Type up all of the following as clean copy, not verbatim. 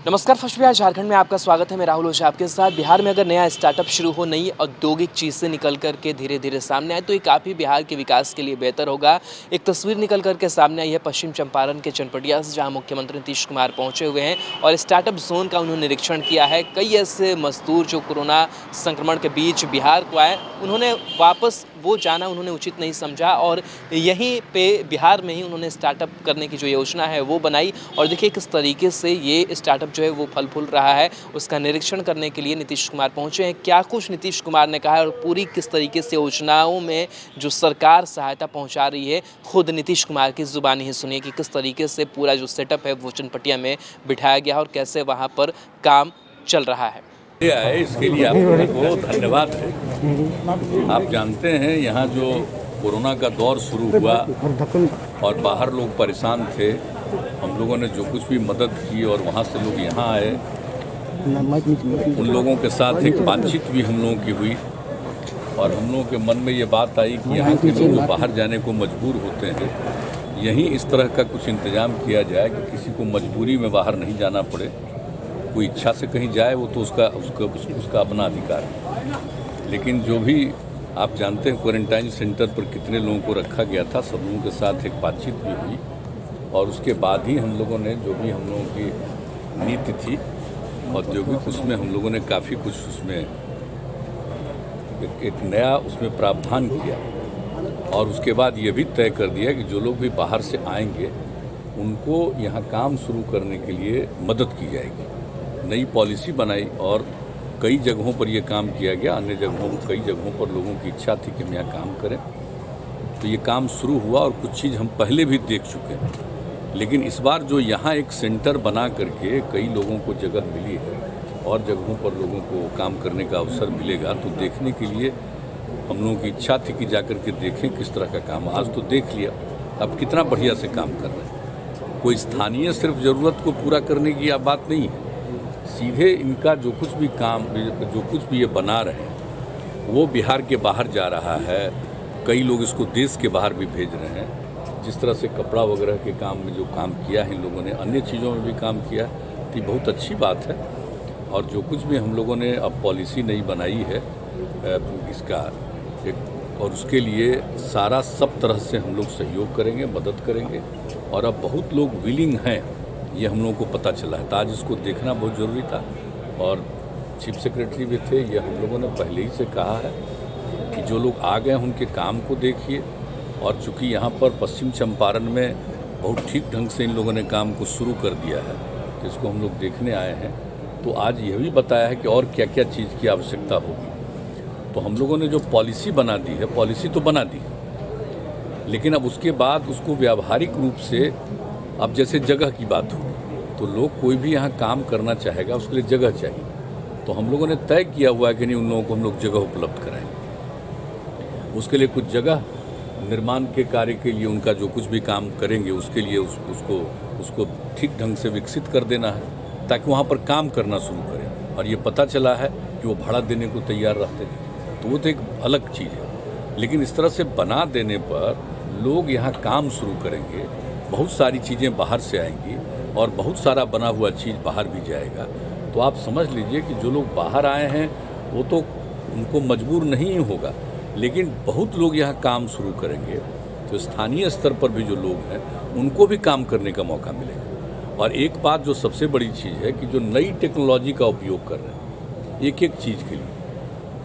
नमस्कार, फर्स्ट बिहार झारखंड में आपका स्वागत है। मैं राहुल ओझा आपके साथ। बिहार में अगर नया स्टार्टअप शुरू हो, नई औद्योगिक चीज़ से निकल कर के धीरे धीरे सामने आए तो ये काफ़ी बिहार के विकास के लिए बेहतर होगा। एक तस्वीर निकल कर के सामने आई है पश्चिम चंपारण के चनपटिया से, जहाँ मुख्यमंत्री नीतीश कुमार पहुँचे हुए हैं और स्टार्टअप जोन का उन्होंने निरीक्षण किया है। कई ऐसे मजदूर जो कोरोना संक्रमण के बीच बिहार को आए, उन्होंने वापस वो जाना उन्होंने उचित नहीं समझा और यहीं पे बिहार में ही उन्होंने स्टार्टअप करने की जो योजना है वो बनाई। और देखिए किस तरीके से ये स्टार्टअप जो है वो फल फूल रहा है, उसका निरीक्षण करने के लिए नीतीश कुमार पहुंचे हैं। क्या कुछ नीतीश कुमार ने कहा है और पूरी किस तरीके से योजनाओं में जो सरकार सहायता पहुंचा रही है, खुद नीतीश कुमार की जुबानी ही सुनिए कि किस तरीके से पूरा जो सेटअप है वो चनपटिया में बिठाया गया है और कैसे वहाँ पर काम चल रहा है। इसके लिए आपको धन्यवाद है। आप जानते हैं यहाँ जो कोरोना का दौर शुरू हुआ और बाहर लोग परेशान थे, हम लोगों ने जो कुछ भी मदद की और वहाँ से लोग यहाँ आए, उन लोगों के साथ एक बातचीत भी हम लोगों की हुई और हम लोगों के मन में ये बात आई कि यहाँ के लोग जो बाहर जाने को मजबूर होते हैं, यहीं इस तरह का कुछ इंतजाम किया जाए कि किसी को मजबूरी में बाहर नहीं जाना पड़े। कोई इच्छा से कहीं जाए वो तो उसका अपना अधिकार है, लेकिन जो भी आप जानते हैं क्वारंटाइन सेंटर पर कितने लोगों को रखा गया था, सब लोगों के साथ एक बातचीत भी हुई और उसके बाद ही हम लोगों ने जो भी हम लोगों की नीति थी औद्योगिक, उसमें हम लोगों ने काफ़ी कुछ उसमें एक नया उसमें प्रावधान किया और उसके बाद ये भी तय कर दिया कि जो लोग भी बाहर से आएंगे उनको यहाँ काम शुरू करने के लिए मदद की जाएगी। नई पॉलिसी बनाई और कई जगहों पर यह काम किया गया। कई जगहों पर लोगों की इच्छा थी कि हम यहाँ काम करें, तो ये काम शुरू हुआ और कुछ चीज़ हम पहले भी देख चुके हैं, लेकिन इस बार जो यहाँ एक सेंटर बना करके कई लोगों को जगह मिली है और जगहों पर लोगों को काम करने का अवसर मिलेगा, तो देखने के लिए हम लोगों की इच्छा थी कि जाकर के देखें किस तरह का काम। आज तो देख लिया, अब कितना बढ़िया से काम कर रहे हैं। कोई स्थानीय सिर्फ ज़रूरत को पूरा करने की बात नहीं है, सीधे इनका जो कुछ भी ये बना रहे हैं वो बिहार के बाहर जा रहा है। कई लोग इसको देश के बाहर भी भेज रहे हैं। जिस तरह से कपड़ा वगैरह के काम में जो काम किया है इन लोगों ने, अन्य चीज़ों में भी काम किया, तो ये बहुत अच्छी बात है। और जो कुछ भी हम लोगों ने अब पॉलिसी नई बनाई है इसका एक, और उसके लिए सारा सब तरह से हम लोग सहयोग करेंगे, मदद करेंगे और अब बहुत लोग विलिंग हैं, ये हम लोगों को पता चला है। तो आज इसको देखना बहुत ज़रूरी था और चीफ सेक्रेटरी भी थे, ये हम लोगों ने पहले ही से कहा है कि जो लोग आ गए हैं उनके काम को देखिए। और चूँकि यहाँ पर पश्चिम चंपारण में बहुत ठीक ढंग से इन लोगों ने काम को शुरू कर दिया है, तो इसको हम लोग देखने आए हैं। तो आज यह भी बताया है कि और क्या क्या चीज़ की आवश्यकता होगी। तो हम लोगों ने जो पॉलिसी बना दी है, पॉलिसी तो बना दी है, लेकिन अब उसके बाद उसको व्यावहारिक रूप से, अब जैसे जगह की बात होगी तो लोग कोई भी यहाँ काम करना चाहेगा, उसके लिए जगह चाहिए। तो हम लोगों ने तय किया हुआ है कि नहीं, उन लोगों को हम लोग जगह उपलब्ध कराएंगे। उसके लिए कुछ जगह निर्माण के कार्य के लिए उनका जो कुछ भी काम करेंगे उसके लिए उसको ठीक ढंग से विकसित कर देना है ताकि वहाँ पर काम करना शुरू करें। और ये पता चला है कि वो भाड़ा देने को तैयार रहते थे, तो वो तो एक अलग चीज़ है, लेकिन इस तरह से बना देने पर लोग यहाँ काम शुरू करेंगे, बहुत सारी चीज़ें बाहर से आएंगी और बहुत सारा बना हुआ चीज़ बाहर भी जाएगा। तो आप समझ लीजिए कि जो लोग बाहर आए हैं वो तो उनको मजबूर नहीं होगा, लेकिन बहुत लोग यहाँ काम शुरू करेंगे, तो स्थानीय स्तर पर भी जो लोग हैं उनको भी काम करने का मौका मिलेगा। और एक बात जो सबसे बड़ी चीज़ है कि जो नई टेक्नोलॉजी का उपयोग कर रहे हैं एक एक चीज़ के लिए,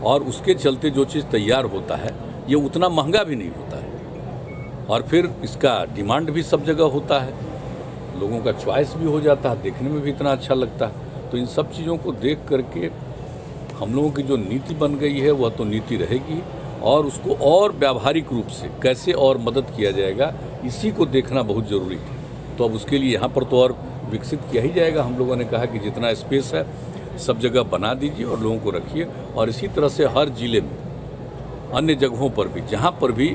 और उसके चलते जो चीज़ तैयार होता है ये उतना महंगा भी नहीं होता है और फिर इसका डिमांड भी सब जगह होता है, लोगों का चॉइस भी हो जाता है, देखने में भी इतना अच्छा लगता है। तो इन सब चीज़ों को देख करके हम लोगों की जो नीति बन गई है वह तो नीति रहेगी, और उसको और व्यावहारिक रूप से कैसे और मदद किया जाएगा इसी को देखना बहुत ज़रूरी है। तो अब उसके लिए यहाँ पर तो और विकसित किया ही जाएगा। हम लोगों ने कहा कि जितना स्पेस है सब जगह बना दीजिए और लोगों को रखिए, और इसी तरह से हर ज़िले में अन्य जगहों पर भी जहाँ पर भी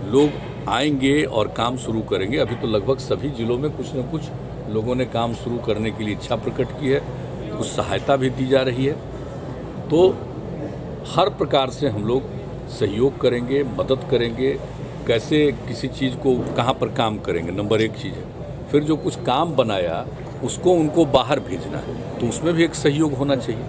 लोग आएंगे और काम शुरू करेंगे, अभी तो लगभग सभी ज़िलों में कुछ न कुछ लोगों ने काम शुरू करने के लिए इच्छा प्रकट की है, कुछ सहायता भी दी जा रही है। तो हर प्रकार से हम लोग सहयोग करेंगे, मदद करेंगे, कैसे किसी चीज़ को कहाँ पर काम करेंगे, नंबर एक चीज़ है। फिर जो कुछ काम बनाया उसको उनको बाहर भेजना है, तो उसमें भी एक सहयोग होना चाहिए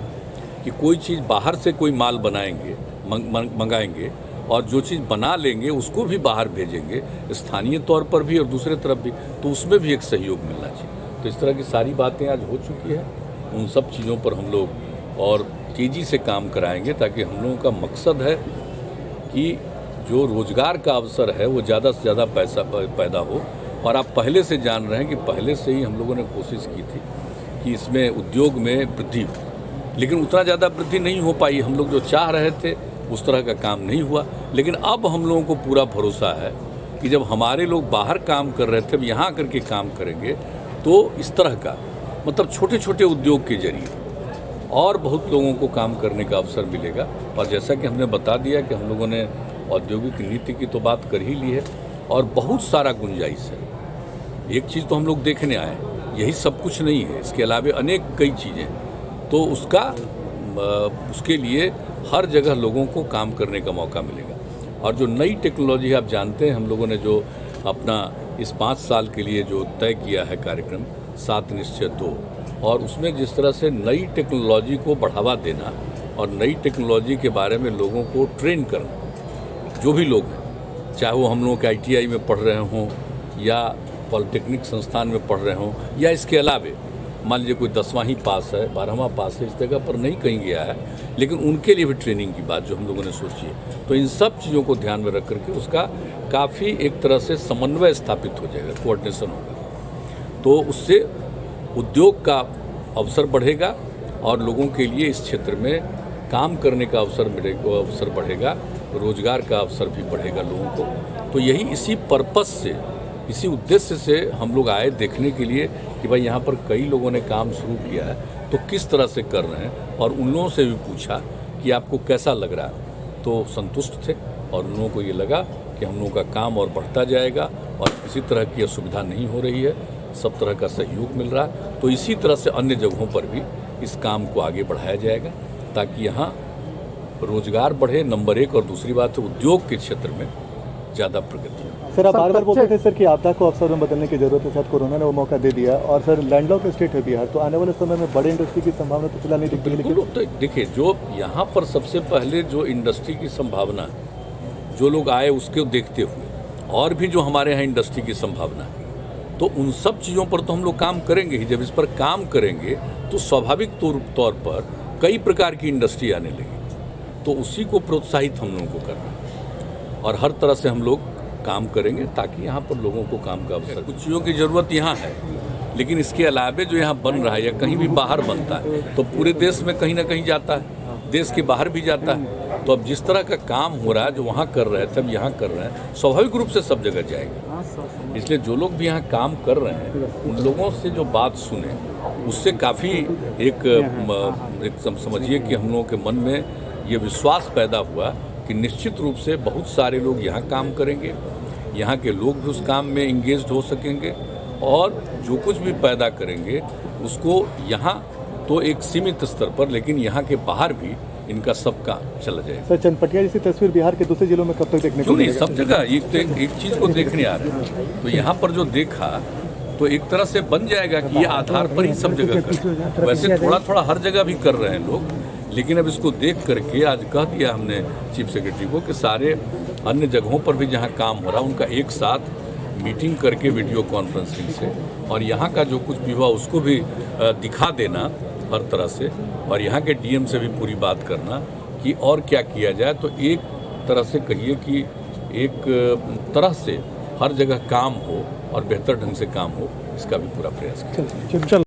कि कोई चीज़ बाहर से कोई माल बनाएंगे, मंगाएंगे, और जो चीज़ बना लेंगे उसको भी बाहर भेजेंगे, स्थानीय तौर पर भी और दूसरे तरफ भी, तो उसमें भी एक सहयोग मिलना चाहिए। तो इस तरह की सारी बातें आज हो चुकी है। उन सब चीज़ों पर हम लोग और तेज़ी से काम कराएंगे, ताकि हम लोगों का मकसद है कि जो रोज़गार का अवसर है वो ज़्यादा से ज़्यादा पैसा पैदा हो। और आप पहले से जान रहे हैं कि पहले से ही हम लोगों ने कोशिश की थी कि इसमें उद्योग में वृद्धि हो, लेकिन उतना ज़्यादा वृद्धि नहीं हो पाई। हम लोग जो चाह रहे थे उस तरह का काम नहीं हुआ। लेकिन अब हम लोगों को पूरा भरोसा है कि जब हमारे लोग बाहर काम कर रहे थे, अब यहाँ आकर के काम करेंगे, तो इस तरह का मतलब छोटे छोटे उद्योग के जरिए और बहुत लोगों को काम करने का अवसर मिलेगा। और जैसा कि हमने बता दिया कि हम लोगों ने औद्योगिक नीति की तो बात कर ही ली है, और बहुत सारा गुंजाइश है। एक चीज़ तो हम लोग देखने आए, यही सब कुछ नहीं है, इसके अलावा अनेक कई चीज़ें, तो उसके लिए हर जगह लोगों को काम करने का मौका मिलेगा। और जो नई टेक्नोलॉजी आप जानते हैं, हम लोगों ने जो अपना इस 5 साल के लिए जो तय किया है कार्यक्रम 7 निश्चय 2, और उसमें जिस तरह से नई टेक्नोलॉजी को बढ़ावा देना और नई टेक्नोलॉजी के बारे में लोगों को ट्रेन करना, जो भी लोग हैं, चाहे वो हम लोगों के ITI में पढ़ रहे हों या पॉलिटेक्निक संस्थान में पढ़ रहे हों, या इसके अलावे मान लीजिए कोई 10वां ही पास है, 12वां पास है, इस जगह पर नहीं कहीं गया है, लेकिन उनके लिए भी ट्रेनिंग की बात जो हम लोगों ने सोची है। तो इन सब चीज़ों को ध्यान में रख करके उसका काफ़ी एक तरह से समन्वय स्थापित हो जाएगा, कोऑर्डिनेशन होगा, तो उससे उद्योग का अवसर बढ़ेगा और लोगों के लिए इस क्षेत्र में काम करने का अवसर बढ़ेगा, रोजगार का अवसर भी बढ़ेगा लोगों को। तो यही इसी पर्पस से, इसी उद्देश्य से हम लोग आए देखने के लिए कि भाई यहाँ पर कई लोगों ने काम शुरू किया है, तो किस तरह से कर रहे हैं, और उन लोगों से भी पूछा कि आपको कैसा लग रहा है, तो संतुष्ट थे। और उन लोगों को ये लगा कि हम लोगों का काम और बढ़ता जाएगा और किसी तरह की असुविधा नहीं हो रही है, सब तरह का सहयोग मिल रहा है। तो इसी तरह से अन्य जगहों पर भी इस काम को आगे बढ़ाया जाएगा, ताकि यहाँ रोजगार बढ़े, नंबर 1, और दूसरी बात है उद्योग के क्षेत्र में ज़्यादा प्रगति हो। सर, आप बार-बार बोलते थे सर कि आपदा को अवसर में बदलने की जरूरत है, साथ कोरोना ने वो मौका दे दिया, और सर लैंडलॉक स्टेट है बिहार, तो आने वाले समय में बड़े इंडस्ट्री की संभावना तो फिलहाल नहीं दिखती है। बिल्कुल, तो देखिए, जो यहाँ पर सबसे पहले जो इंडस्ट्री की संभावना है, जो लोग आए उसके देखते हुए, और भी जो हमारे यहाँ इंडस्ट्री की संभावना है, तो उन सब चीज़ों पर तो हम लोग काम करेंगे ही। जब इस पर काम करेंगे तो स्वाभाविक तौर पर कई प्रकार की इंडस्ट्री आने लगी, तो उसी को प्रोत्साहित हम लोगों को करना है, और हर तरह से हम लोग काम करेंगे ताकि यहाँ पर लोगों को काम का अवसर। कुछ चीज़ों की ज़रूरत यहाँ है, लेकिन इसके अलावा जो यहाँ बन रहा है या कहीं भी बाहर बनता है, तो पूरे देश में कहीं ना कहीं जाता है, देश के बाहर भी जाता है। तो अब जिस तरह का काम हो रहा है, जो वहाँ कर रहे थे अब यहाँ कर रहे हैं, स्वाभाविक रूप से सब जगह जाएगा। इसलिए जो लोग भी यहाँ काम कर रहे हैं, उन लोगों से जो बात सुने, उससे काफ़ी एक समझिए कि हम लोगों के मन में ये विश्वास पैदा हुआ कि निश्चित रूप से बहुत सारे लोग यहाँ काम करेंगे, यहाँ के लोग भी उस काम में इंगेज्ड हो सकेंगे, और जो कुछ भी पैदा करेंगे उसको यहाँ तो एक सीमित स्तर पर, लेकिन यहाँ के बाहर भी इनका सबका चला जाएगा। सर, चनपटिया जैसी तस्वीर बिहार के दूसरे जिलों में कब तक देखने को मिलेगी? सब जगह एक चीज़ को देखने आ रहे हैं, तो यहाँ पर जो देखा तो एक तरह से बन जाएगा कि ये आधार पर ही सब जगह कर। वैसे थोड़ा थोड़ा हर जगह भी कर रहे हैं लोग, लेकिन अब इसको देख करके आज कह दिया हमने चीफ सेक्रेटरी को कि सारे अन्य जगहों पर भी जहाँ काम हो रहा है उनका एक साथ मीटिंग करके वीडियो कॉन्फ्रेंसिंग से, और यहाँ का जो कुछ भी हुआ उसको भी दिखा देना हर तरह से, और यहाँ के DM से भी पूरी बात करना कि और क्या किया जाए। तो एक तरह से कहिए कि एक तरह से हर जगह काम हो और बेहतर ढंग से काम हो, इसका भी पूरा प्रयास किया। चलो।